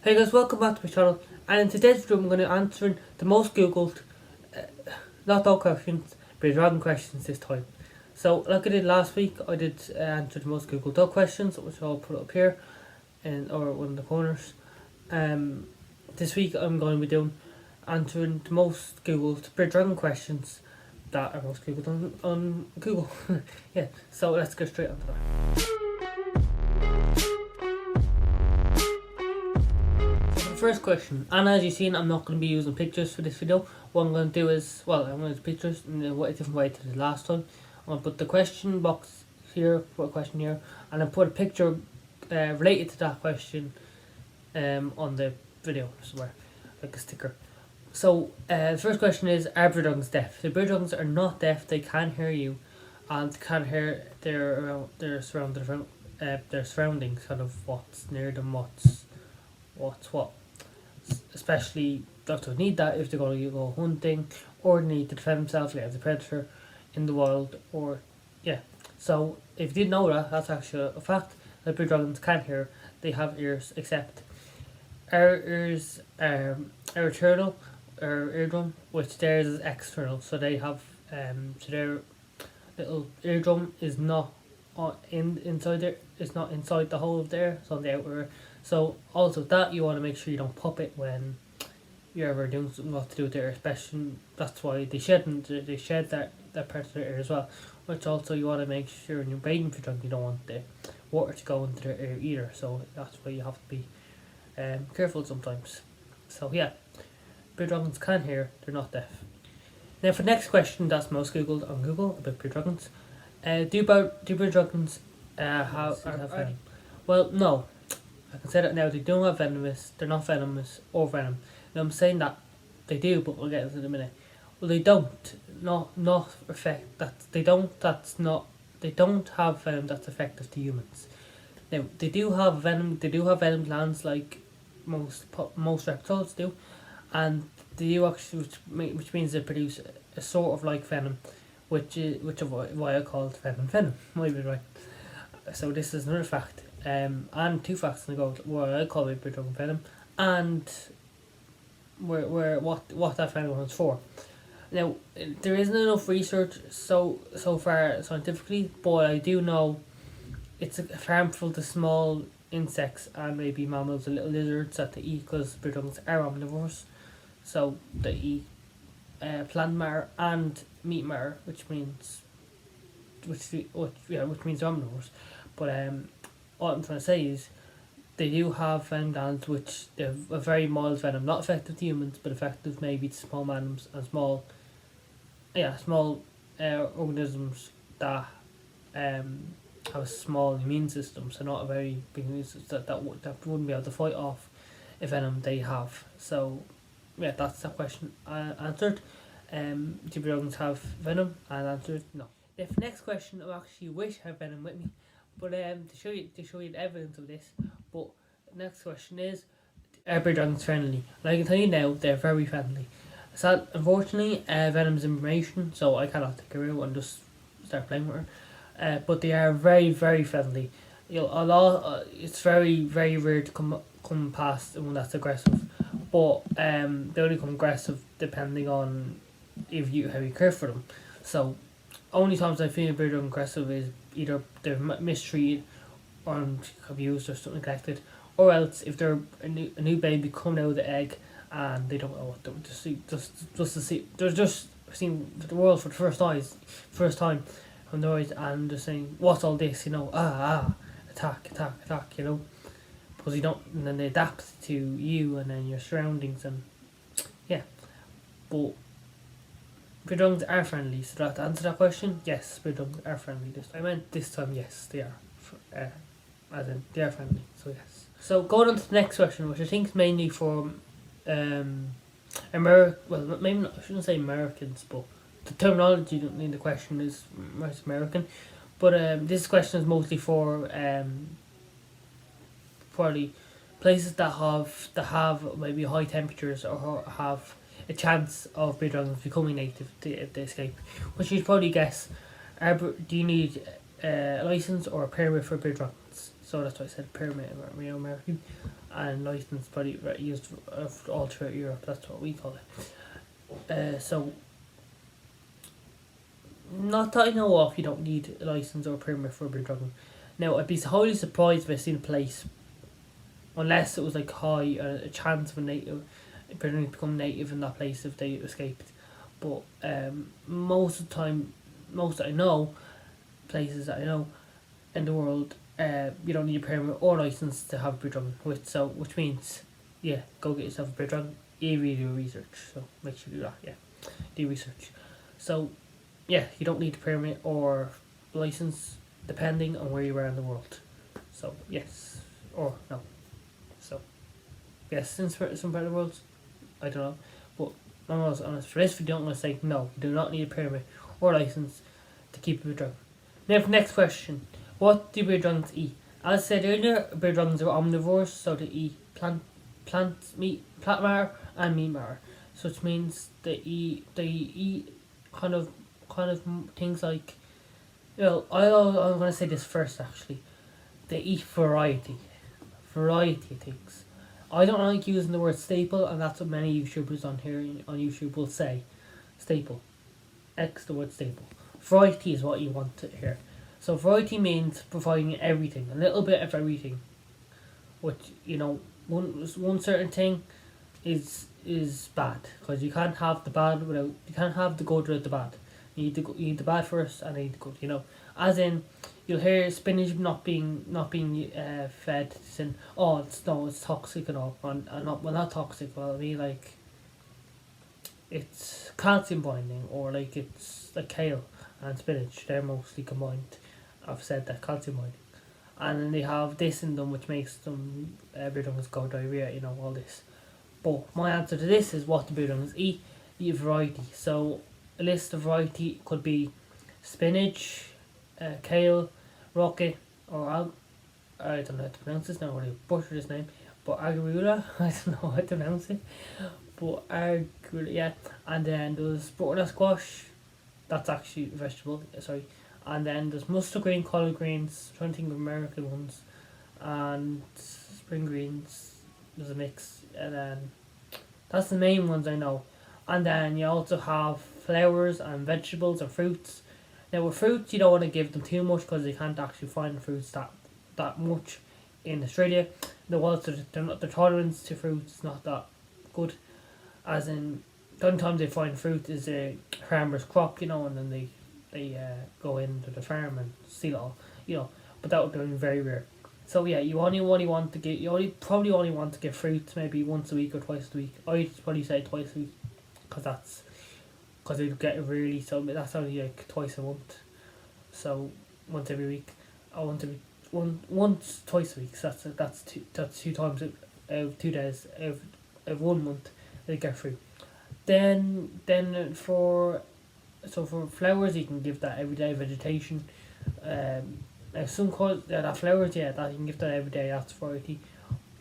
Hey guys, welcome back to my channel, and in today's video I'm going to answer the most googled, not all questions, but random questions this time. So like I did last week, I did answer the most googled dog questions, which I'll put up here, or one of the corners. This week I'm going to be doing answering the most googled Bridge Dragon questions that are most googled on Google. Yeah, so let's get straight onto that. First question, and as you've seen, I'm not going to be using pictures for this video. What I'm going to do is, I'm going to use pictures in a different way to the last time. I'm going to put the question box here, put a question here, and then put a picture related to that question on the video somewhere, like a sticker. So the first question is, are bird dogs deaf? The bird dogs are not deaf, they can hear you, and can hear their surroundings, kind of what's near them, what's what. Especially dogs need that if they're going to go hunting or need to defend themselves against a predator in the wild, or so if you didn't know that, that's actually a fact that bird dragons can hear. They have ears, except our ears are internal, our eardrum, which theirs is external, so they have so their little eardrum is not inside there, it's not inside the hole of there, it's on the outer. So also that you want to make sure you don't pop it when you're ever doing something what to do with their, especially that's why they shed that predator ear as well. Which also you want to make sure when you're baiting for drunk you don't want the water to go into their ear either. So that's why you have to be careful sometimes. So yeah, bird dragons can hear, they're not deaf. Now for the next question that's most googled on Google about bird dragons, do bird dragons have venom? Well, no. I can say that now, they don't have venomous, they're not venomous or venom. Now I'm saying that they do, but we'll get into it in a minute. Well, they don't, not affect that, they don't have venom that's effective to humans. Now they do have venom glands like most reptiles do, and they do actually, which means they produce a sort of like venom, which is why I call it venom. Might be right. So this is another fact. And two facts in the go where I call it bird dragon venom, and what that venom was for. Now there isn't enough research so far scientifically, but I do know it's harmful to small insects and maybe mammals and little lizards that they eat, because bird dragons are omnivores, so they eat plant matter and meat matter, which means omnivores. But what I'm trying to say is they do have venom glands, which they have a very mild venom, not effective to humans, but effective maybe to small mammals and small organisms that have a small immune system, so not a very big immune system that wouldn't be able to fight off a venom they have. So yeah, that's that question answered. Do dragons have venom? And answered no. The next question, I actually wish I had venom with me, but to show you the evidence of this. But next question is, are bird dragons friendly? And I can tell you now, they're very friendly. So unfortunately, venom's information, so I cannot take her out and just start playing with her. But they are very, very friendly. It's very, very rare to come past one that's aggressive, but they only become aggressive depending on how you care for them. So only times I feel a bird aggressive is either they're mistreated or abused or something neglected, or else if they're a new baby coming out of the egg and they don't know what to see, just to see, they're just seeing the world for the first time on the right, and they're saying, what's all this, attack, because you don't, and then they adapt to you and then your surroundings, and yeah. But bird dragons are friendly, so to answer that question, yes, bird dragons are friendly. This time, yes, they are. As in, they are friendly, so yes. So going on to the next question, which I think is mainly for well, maybe not, I shouldn't say Americans, but the terminology in the question is American. But this question is mostly for the places that have maybe high temperatures or have a chance of bird dragons becoming native to escape. Which you'd probably guess, do you need a license or a permit for bird dragons? So that's why I said permit American, and license probably used all throughout Europe. That's what we call it. So not that I know of, you don't need a license or a permit for a beer dragon. Now I'd be highly surprised if I seen a place, unless it was like high a chance of a native become native in that place if they escaped. But most of the time, most that I know, places that I know in the world, you don't need a permit or license to have a beer dragon. Which means, yeah, go get yourself a beer dragon. You really do research, so make sure you do that. Yeah, do research. So, yeah, you don't need a permit or license depending on where you are in the world. So yes or no. So yes, in some part of the world, I don't know, but I'm also honest. For this video, I'm going to say no. You do not need a permit or license to keep a beer dragon. Now, for next question, what do beer dragons eat? As I said earlier, beer dragons are omnivores, so they eat plant matter and meat matter. So which means they eat kind of things like, well, I'm going to say this first actually. They eat variety of things. I don't like using the word staple, and that's what many YouTubers on YouTube will say. Staple. X the word staple. Variety is what you want to hear. So variety means providing everything, a little bit of everything. Which, one certain thing is bad, because you can't have the good without the bad. You need the bad first, and you need the good. As in, you'll hear spinach not being fed, saying, oh, it's toxic and all, not toxic. Well, I mean, like, it's calcium binding, or like it's like kale and spinach. They're mostly combined. I've said that, calcium binding, and then they have this in them, which makes them beer dragons go diarrhea. All this. But my answer to this is what the beer dragons eat. Eat variety. So a list of variety could be spinach, kale, rocket, or I don't know how to pronounce this now, I butchered his name, but arugula, I don't know how to pronounce it, but arugula, yeah, and then there's butternut squash, that's actually a vegetable, sorry, and then there's mustard green, collard greens, I'm trying to think of American ones, and spring greens, there's a mix, and then that's the main ones I know. And then you also have flowers and vegetables and fruits. Now with fruits, you don't want to give them too much, because they can't actually find fruits that much in Australia. The tolerance to fruits is not that good. As in, sometimes they find fruit is a farmer's crop, and then they go into the farm and steal it all, But that would be very rare. So yeah, you probably only want to give fruits maybe once a week or twice a week. I'd probably say twice a week, because they get it really, so that's only like twice a month. So once every week, or once twice a week. So that's two times out of 2 days of 1 month they get fruit. Then for flowers, you can give that everyday vegetation. Some cause that flowers, yeah, that you can give that every day. That's variety.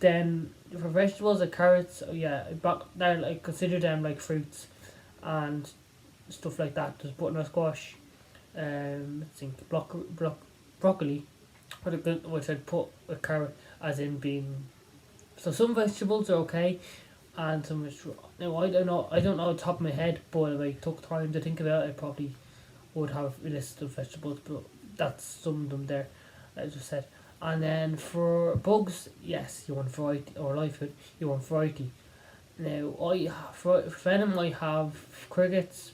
Then for vegetables like carrots, they're like, consider them like fruits, and stuff like that. There's butternut squash, I think broccoli, which I'd put a carrot as in being. So some vegetables are okay, and some now I don't know off the top of my head, but if I took time to think about it, I probably would have a list of vegetables, but that's some of them there, I just said. And then for bugs, yes, you want variety, or live food, you want variety. Now, for venom, I have crickets,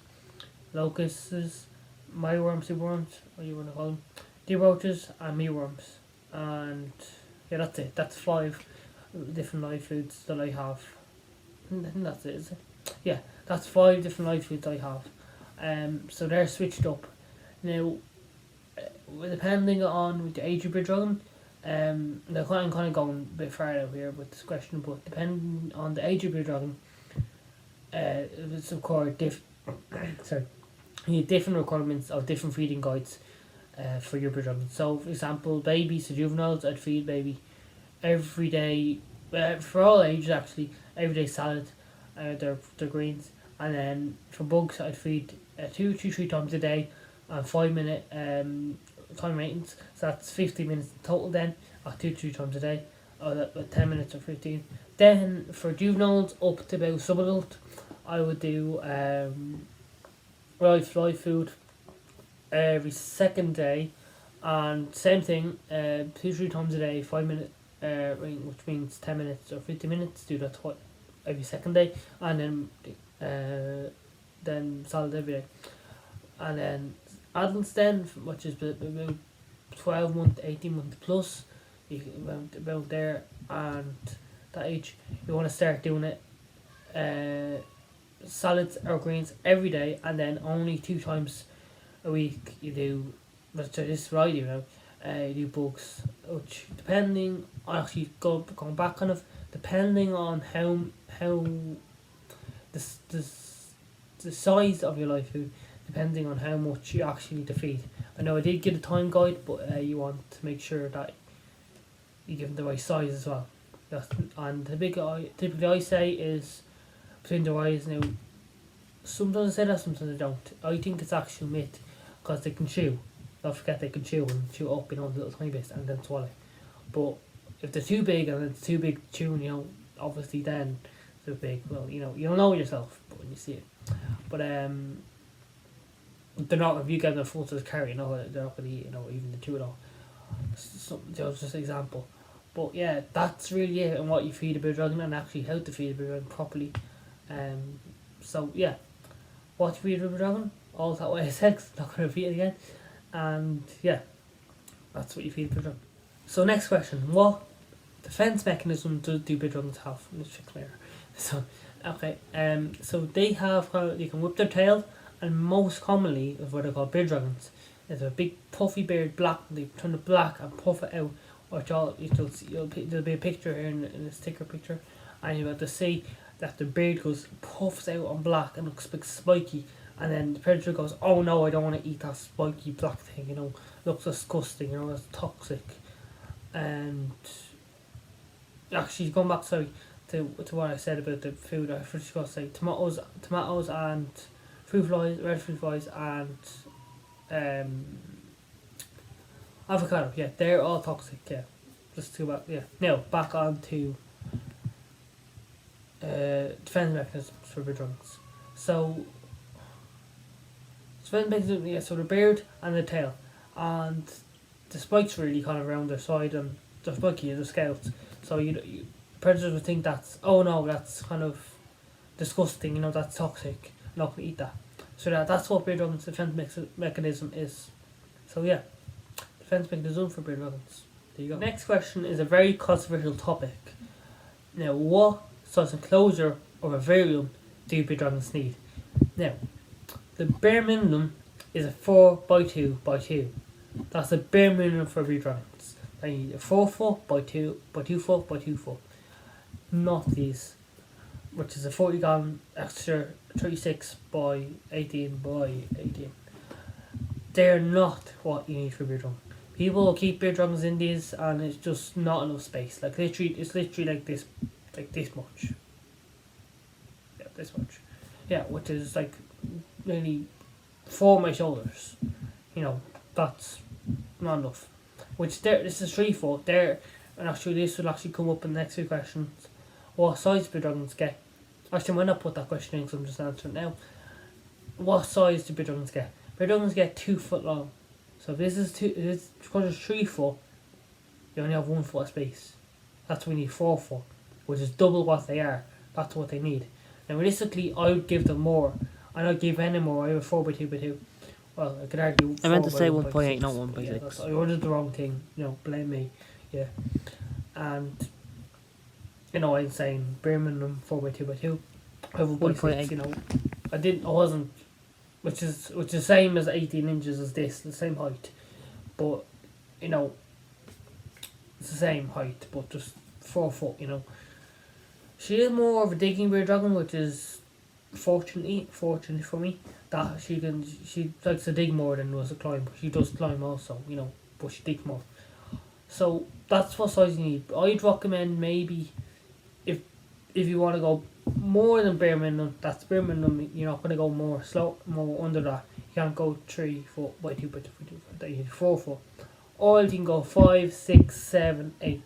locusts, mealworms, superworms, what you want to call them, deer roaches, and mealworms. And yeah, that's it. That's 5 different live foods that I have. And that's it, is it? Yeah, that's 5 different live foods I have. So they're switched up. Now, depending on the age of your dragon, I'm kind of going a bit far out here with this question, but depending on the age of your dragon, it's of course you need different requirements of different feeding guides for your dragon. So, for example, babies to juveniles, I'd feed baby every day, for all ages actually, every day salad, their greens, and then for bugs, I'd feed 2 to 3 times a day, and 5 minute time maintenance, so that's 50 minutes in total then, or 2 3 times a day, or 10 minutes or 15. Then for juveniles up to about subadult, I would do live food every second day, and same thing, 2 3 times a day, 5 minute which means 10 minutes or 50 minutes. Do that every second day, and then solid every day. And then adults then, which is about 12 month, 18 month plus, you about there, and that age, you want to start doing it solids or greens every day, and then only 2 times a week you do, but this Friday, you do bugs, which depending, actually going back kind of, depending on how the, the, the size of your live food, depending on how much you actually defeat. I know I did get a time guide, but you want to make sure that you give them the right size as well. And the big typically I say is between the eyes. Now, sometimes I say that, sometimes I don't. I think it's actually myth, because they can chew. Don't forget they can chew and chew up, little tiny bits and then swallow. But if they're too big and it's too big chewing, obviously then they're big. Well, you'll know yourself, but when you see it. But they're not, if you get them a full size carry, they're not going to eat, even the two at all. So, just an example. But yeah, that's really it, and what you feed a bearded dragon, and actually how to feed a bearded dragon properly. So yeah, what you feed a bearded dragon, all that way I said, 'cause I'm not going to repeat it again. And yeah, that's what you feed a bearded dragon. So next question, what defense mechanism do bearded dragons have? Let's fix my error. So okay, so they have, they can whip their tail, and most commonly is what they call bearded dragons. It's a big puffy beard, black. They turn it black and puff it out. Which there'll be a picture here in a sticker picture, and you'll have to see that the beard puffs out on black and looks big spiky, and then the predator goes, oh no, I don't want to eat that spiky black thing, looks disgusting, it's toxic. And actually, going back, sorry, to what I said about the food, I first got to say tomatoes and fruit flies, red fruit flies, and avocado, yeah, they're all toxic, yeah. Just to back, yeah. Now, back on to defense mechanisms for bearded dragons. So, defense mechanism, yeah, so the beard and the tail. And the spikes really kind of around their side, and they're spiky, the scales. So, predators would think that's, oh no, that's kind of disgusting, that's toxic, I'm not going to eat that. So that's what bearded dragons' defense mechanism is. So yeah, defense mechanism for bearded dragons. There you go. Next question is a very controversial topic. Now, what size enclosure or vivarium do bearded dragons need? Now, the bare minimum is a 4x2x2. That's the bare minimum for bearded dragons. They need a 4 foot by 2 foot by 2 foot. Not these, which is a 40 gallon extra 36 by 18 by 18. They're not what you need for bearded dragon. People will keep bearded dragons in these, and it's just not enough space. It's literally like this much. Yeah, this much. Yeah, which is like nearly 4 of my shoulders. That's not enough. This is 3 foot. And actually this will actually come up in the next few questions. What size bearded dragons get? Actually, I might not put that question in, because I'm just answering it now. What size do bearded dragons get? Bearded dragons get 2 foot long. So if this is because it's 3 foot, you only have 1 foot of space. That's when you need 4 foot, which is double what they are. That's what they need. Now realistically, I would give them more. I don't give any more. I have a 4x2x2. Well, I could argue. I meant to say 1.8, not 1.6. I ordered the wrong thing. Blame me. Yeah. And I'm saying bare minimum 4x2x2. I have 1.6. I wasn't. Which is the same as 18 inches as this, the same height. But, it's the same height, but just 4 foot, She is more of a digging bearded dragon, which is fortunately for me, that she likes to dig more than was a climb. She does climb also, but she digs more. So that's what size you need. I'd recommend maybe if you want to go more than bare minimum, that's bare minimum. You're not going to go more under that. You can't go 3 foot by 2 by 2 by 2. You need 4 foot or you can go 5, 6, 7, 8.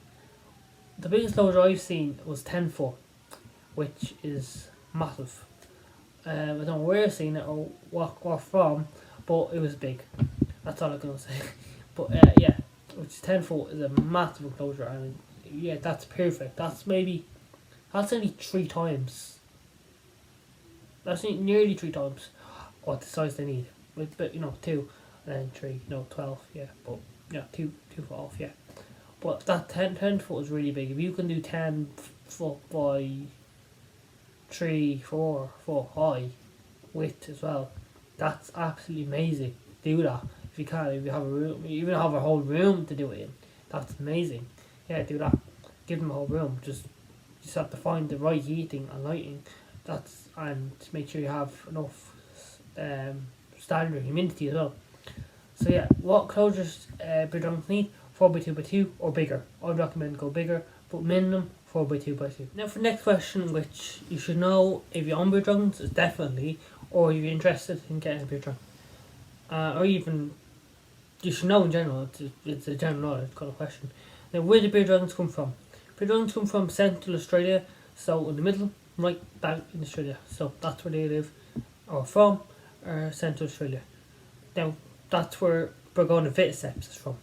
The biggest closure I've seen was 10 foot, which is massive. I don't know where I've seen it or what from, but it was big. That's all I'm gonna say. But yeah, which is 10 foot is a massive enclosure, and yeah, that's perfect. That's only 3 times. That's nearly 3 times what the size they need. But 2 and then 3, 12. Yeah, but yeah, 2 foot off. Yeah, but that 10 foot is really big. If you can do 10 foot by 3, 4 foot high width as well, that's absolutely amazing. Do that if you can. If you have a room, even have a whole room to do it in, that's amazing. Yeah, do that. Give them a whole room. Just have to find the right heating and lighting. And make sure you have enough standard humidity as well. So yeah, what closures beer dragons need? 4x2x2 or bigger. I'd recommend go bigger, but minimum 4x2x2. Now for the next question, which you should know if you own beer dragons, is definitely, or if you're interested in getting a beer dragon, or even you should know in general. It's a general knowledge kind of question. Now, where do beer dragons come from? Beer dragons come from Central Australia, so in the middle, right back in Australia. So that's where they live, or from, Central Australia. Now that's where Bergona viticeps is from,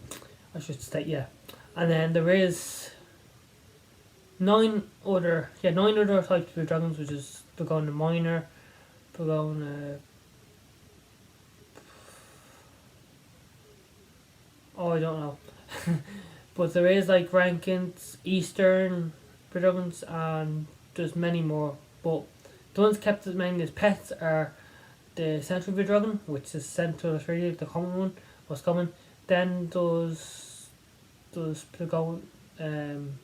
I should state. Yeah, and then there is 9 other types of beer dragons, which is Bergona minor, Bergona. Oh, I don't know. But there is like Rankins, Eastern beer dragons, and there's many more. But the ones kept as mainly as pets are the Central beer dragon, which is Central Australia, the common one, most common. Then there's Bergona, then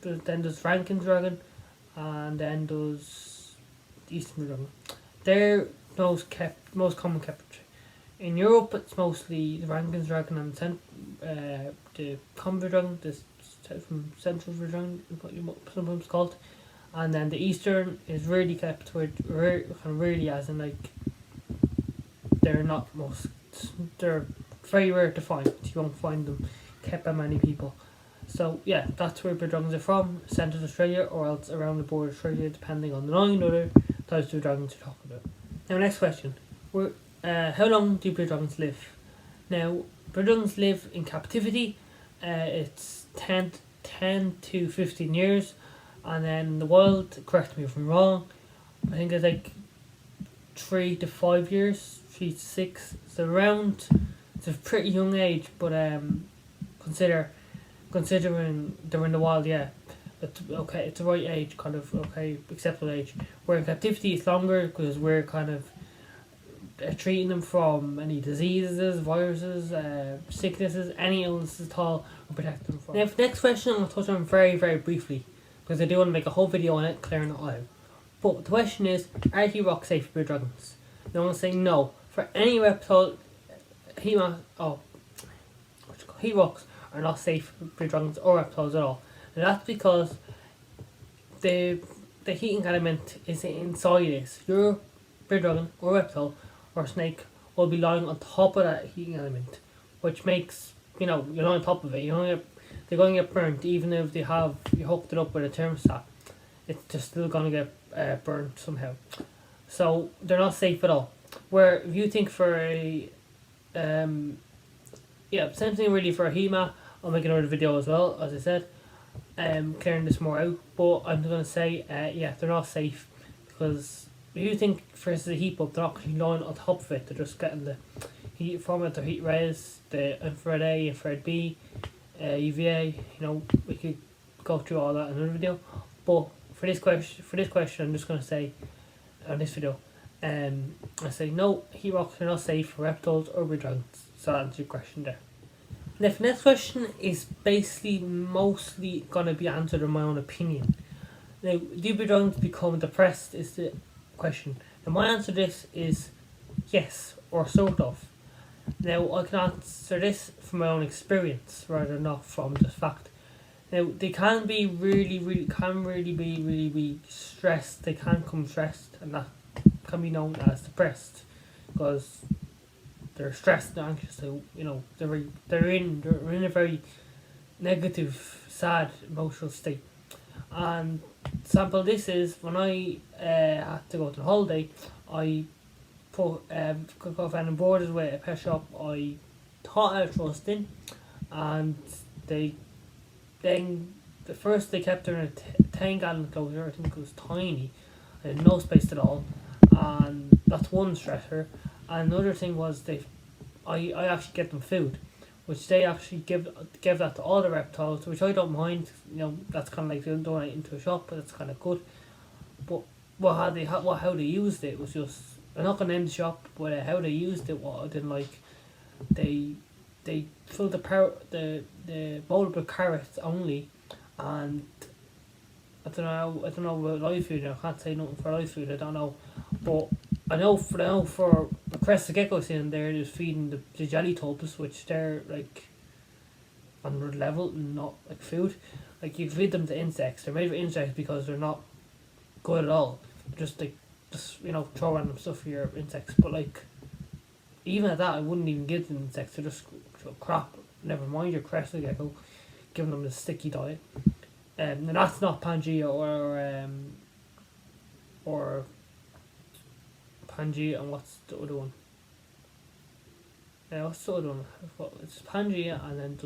there's Rankins dragon, and then there's Eastern beer dragon. They're most common kept. In Europe, it's mostly the Rankins dragon and the common beer dragon, this from Central beer dragon, sometimes called, and then the Eastern is really kept where really, as in like they're very rare to find. You won't find them kept by many people. So yeah, that's where beer dragons are from, Central Australia, or else around the border of Australia, depending on the 9 other types of dragons you're talking about. Now, next question. How long do beer dragons live? Now, beer dragons live in captivity. It's 10 to 15 years, and then in the wild, correct me if I'm wrong, I think it's like 3 to 5 years, 3 to 6. So it's a pretty young age, but considering they're in the wild, yeah, it's okay. It's the right age, kind of okay, acceptable age. Where in captivity it's longer because we're kind of treating them from any diseases, viruses, sicknesses, any illnesses at all, and protect them from. Now, for the next question, I'm going to touch on very, very briefly, because I do want to make a whole video on it, clearing it all out. But the question is, are He-Rocks safe for beer dragons? Now, I'm going to say no. For any reptile, He-Rocks are not safe for beer dragons or reptiles at all. And that's because the heating element is inside this. Your beer dragon or reptile or snake will be lying on top of that heating element, which makes, you're not on top of it. They're going to get burnt, even if you hooked it up with a thermostat. It's just still going to get burnt somehow. So they're not safe at all. Where if you think for a same thing really for a HEMA, I'll make another video as well, as I said, clearing this more out. But I'm going to say, they're not safe, because if you think for instance a heat bulb, they're not actually lying on top of it. They're just getting the heat from it, the heat rays, the infrared A, infrared B, UVA. We could go through all that in another video. But for this question, I'm just going to say on this video, I say no, He-Rocks are not safe for reptiles or beer dragons. So that answers your question there. Now, the next question is basically mostly going to be answered in my own opinion. Now, do beer dragons become depressed is the question. And my answer to this is yes, or sort of. Now, I can answer this from my own experience rather than not from just fact. Now, they can be really stressed. They can come stressed, and that can be known as depressed, because they're stressed, they're anxious, they're in a very negative, sad, emotional state. And sample this is when I had to go to the holiday, I put got on board with a pet shop I thought I trust in, and they then the first they kept her in a 10 gallon enclosure. I think it was tiny, I had no space at all, and that's one stressor. And another thing was I actually get them food, which they actually give that to all the reptiles, which I don't mind. That's kind of like they'll donate into a shop, but it's kind of good. But how they used it was just, I'm not gonna name the shop, but how they used it, what I didn't like, they filled the bowl with carrots only, and I don't know about live food. I can't say nothing for live food. I don't know, but I know for the crested geckos in there, they're feeding the jelly tubs, which they're like on another level, and not like food. Like you feed them to insects. They're made for insects because they're not good at all. Just throw random stuff for your insects. But like even at that, I wouldn't even give them insects. They're just crap. Never mind your crested gecko, giving them the sticky diet. And that's not Pangea or Pangea, and what's the other one? What's the other one? It's Pangea, and then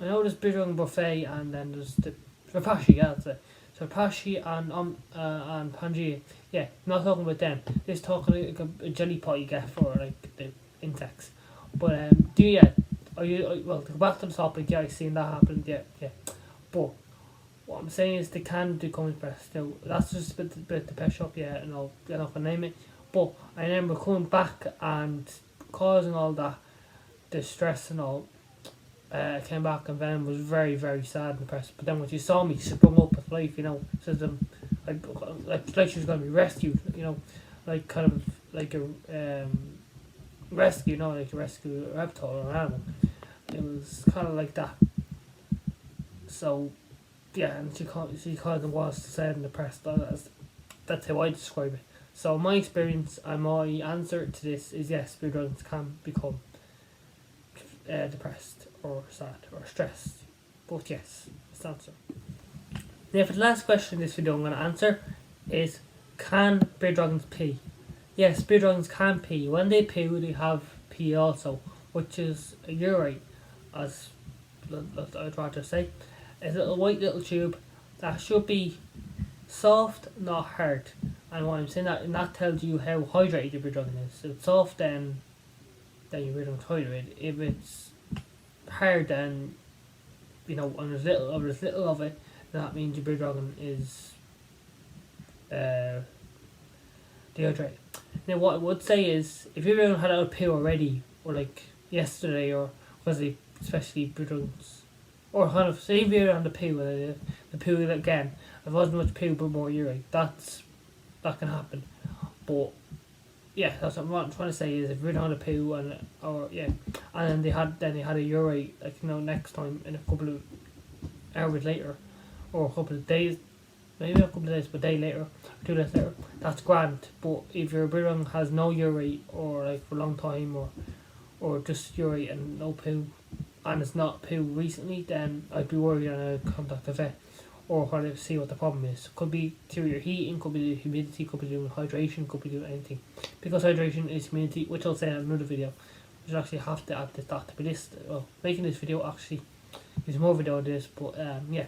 I know there's Big Dragon Buffet, and then there's the Rapashi, yeah, that's it. So Rapashi and Pangea, yeah, I'm not talking about them. This talking like a jelly pot you get for like the insects. But well, to go back to the topic, yeah, I've seen that happen, yeah. But what I'm saying is they can do common press. Now that's just a bit the pet shop, yeah, and I'm not gonna name it. But I remember coming back and causing all that distress and all. I came back and Venom was very, very sad and depressed. But then when she saw me, she sprung up with life, says like she was gonna be rescued, like kind of like a rescue, like to rescue a reptile or an animal. It was kind of like that. So yeah, and she called them was sad and depressed. That's how I describe it. So my experience and my answer to this is yes, big dragons can become depressed or sad or stressed. But yes, it's the answer. Now for the last question in this video I'm going to answer is, can bearded dragons pee? Yes, bearded dragons can pee. When they poo, they have pee also, which is a urine, as I'd rather say. It's a little tube that should be soft, not hard. And what I'm saying that tells you how hydrated your bearded dragon is. So it's soft, then your bearded dragon's hydrated. If it's hard, then and there's little of it, that means your bearded dragon is dehydrated. Now what I would say is, if your bearded dragon had a poo already, or like yesterday, or was it especially bearded dragons, or kind of say if you're on the poo and the poo again, if it wasn't much poo but more urine, that can happen. But yeah, that's what I'm trying to say is, if you're on a poo and then they had a urine, like next time in a couple of hours later, or a couple of days, maybe a couple of days, but a day later, 2 days later, that's grand. But if your bearded dragon has no urine, or like for a long time, or just urine and no poo, and it's not poo recently, then I'd be worried and I'd contact a vet or try to see what the problem is. Could be to your heating, could be the humidity, could be doing hydration, could be doing anything. Because hydration is humidity, which I'll say in another video. You actually have to add that to be listed. Well, making this video actually is more video on this, but yeah.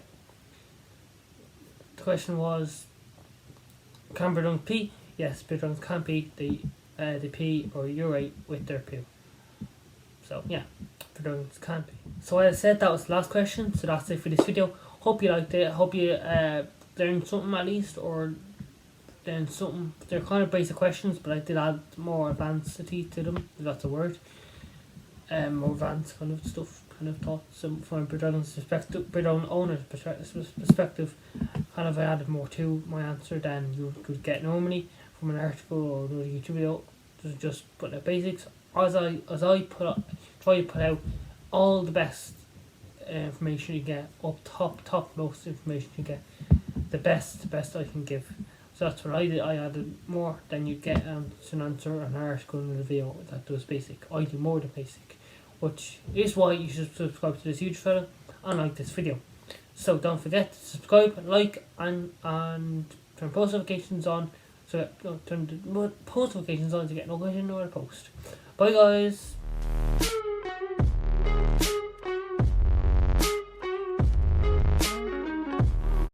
The question was, can bearded dragons pee? Yes, bearded dragons can pee. They pee or urine with their poo. So yeah, bearded dragons can pee. So as I said, that was the last question. So that's it for this video. Hope you liked it. Hope you learned something at least, or learned something. They're kind of basic questions, but I did add more advancedity to them, if that's a word. More advanced kind of stuff, kind of thoughts from a bearded dragon's perspective, bearded dragon owner's perspective. Kind of I added more to my answer than you could get normally from an article or another YouTube video. Just put the basics. As I try to put out all the best information you get, up top most information you get, the best I can give. So that's what I did. I added more than you'd get to an answer an article in the video that was basic. I do more than basic, which is why you should subscribe to this YouTube channel and like this video. So don't forget to subscribe, like, and turn post notifications on. So turn the post notifications on to get notification when I post. Bye guys.